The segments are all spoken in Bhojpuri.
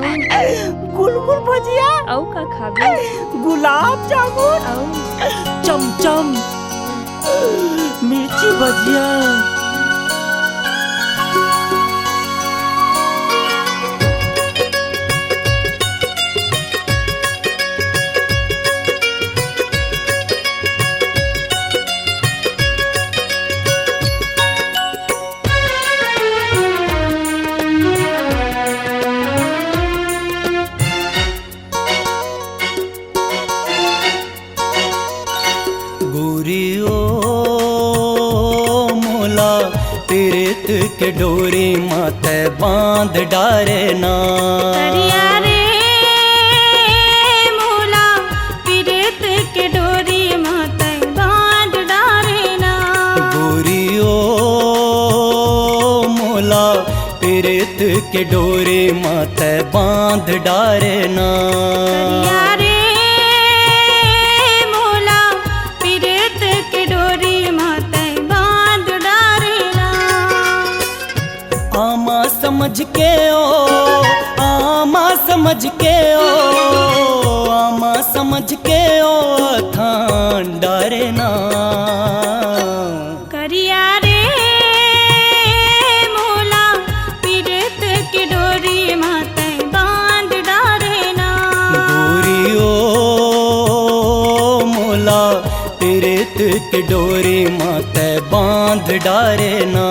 गुलगुल भजिया औ का खाबे गुलाब जामुन औ चमचम मिर्ची भजिया तीरथ के डोरी माथे बांध डारे ना करिया रे मोला तीरथ के डोरी माथे बांध डारे ना गोरियो मोला तीरथ के डोरी माथे बांध डारे ना करिया रे मोला तीरथ के डोरी माथे बांध डारे ना आमा समझ के ओ आमा समझ के ओ आमा समझ के ओ थान डारे ना करिया रे मोला तीरथ के डोरी माथे बांध डारे ना गोरियो मोला तीरथ के डोरी माथे बांध डारे ना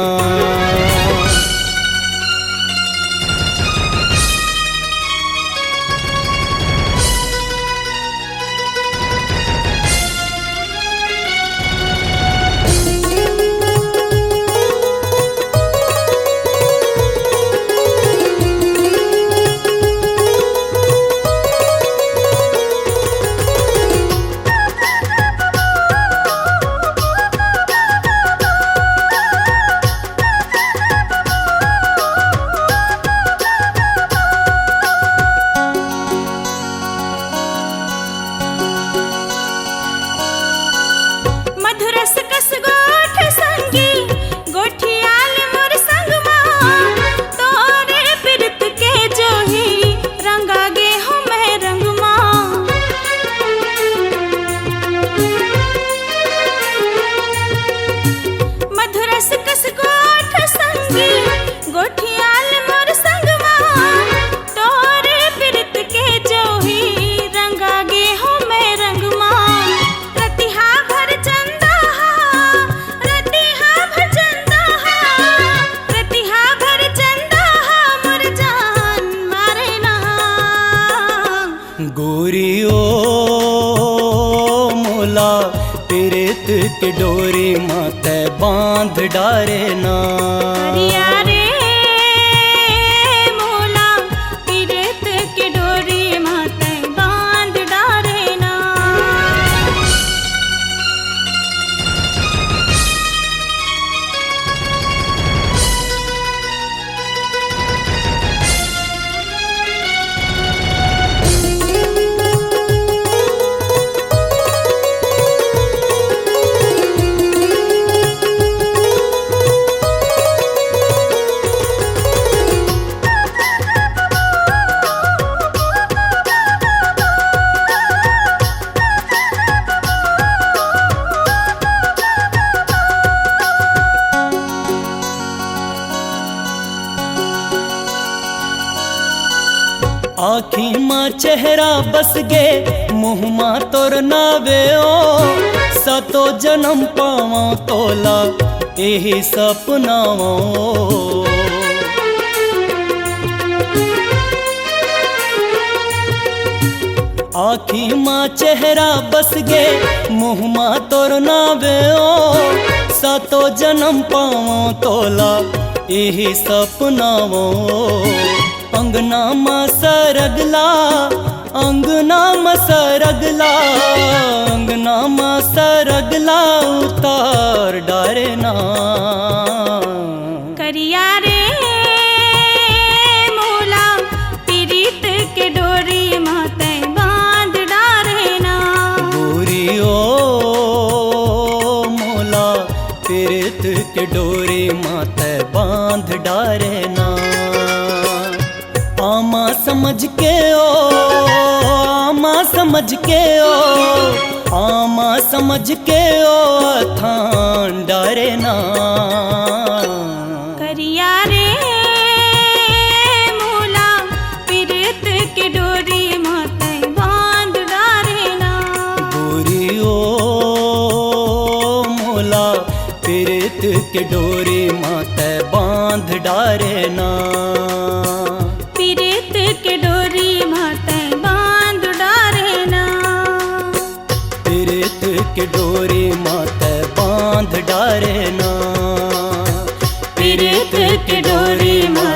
मधुरस कस गोठ संगी गोठियाल मोर संगमा तोरे पिरत के जोही रंगा गे हो मैं रंगमा मधुरस कस गोठ संगी गोठियाल मोर संगमा तोरे पिरत के जोही रंगा गे हो मैं रंगमा रतिहा भर चंदा रतिहा भर चंदा रतिहा भर चंदा मोर जान मारे ना गोरियो मोला तीरथ के डोरी माथे बांध डारे ना करिया रे मोला तीरथ के डोरी माथे बांध डारे ना आँखी माँ चेहरा बस गे मुँह माँ तोर नावे ओ सतो जन्म पावा तोला यही सपनाओ आँखी माँ चेहरा बस गे मुँह माँ तोर नावे ओ सतो जन्म पावा तोला यही सपनाओ अंगना में सरगला अंगना में सरगला अंगना में सरगला उतार डारे ना करिया रे मोला तीरथ के डोरी माथे बांध डारे ना गोरियो मोला तीरथ के डोरी माथे बांध डारे ना आमा समझ के ओ आमा समझ के ओ आमा समझ के ओ थान डरे ना करिया रे मूला पीरत के डोरी माते बांध डारे ना गोरी ओ मोला पीरत के डोरी माते बांध डारे ना पीरत के डोरी माते बांध डारे ना पीरत के डोरी माते बांध डारे ना पीरत के डोरी माते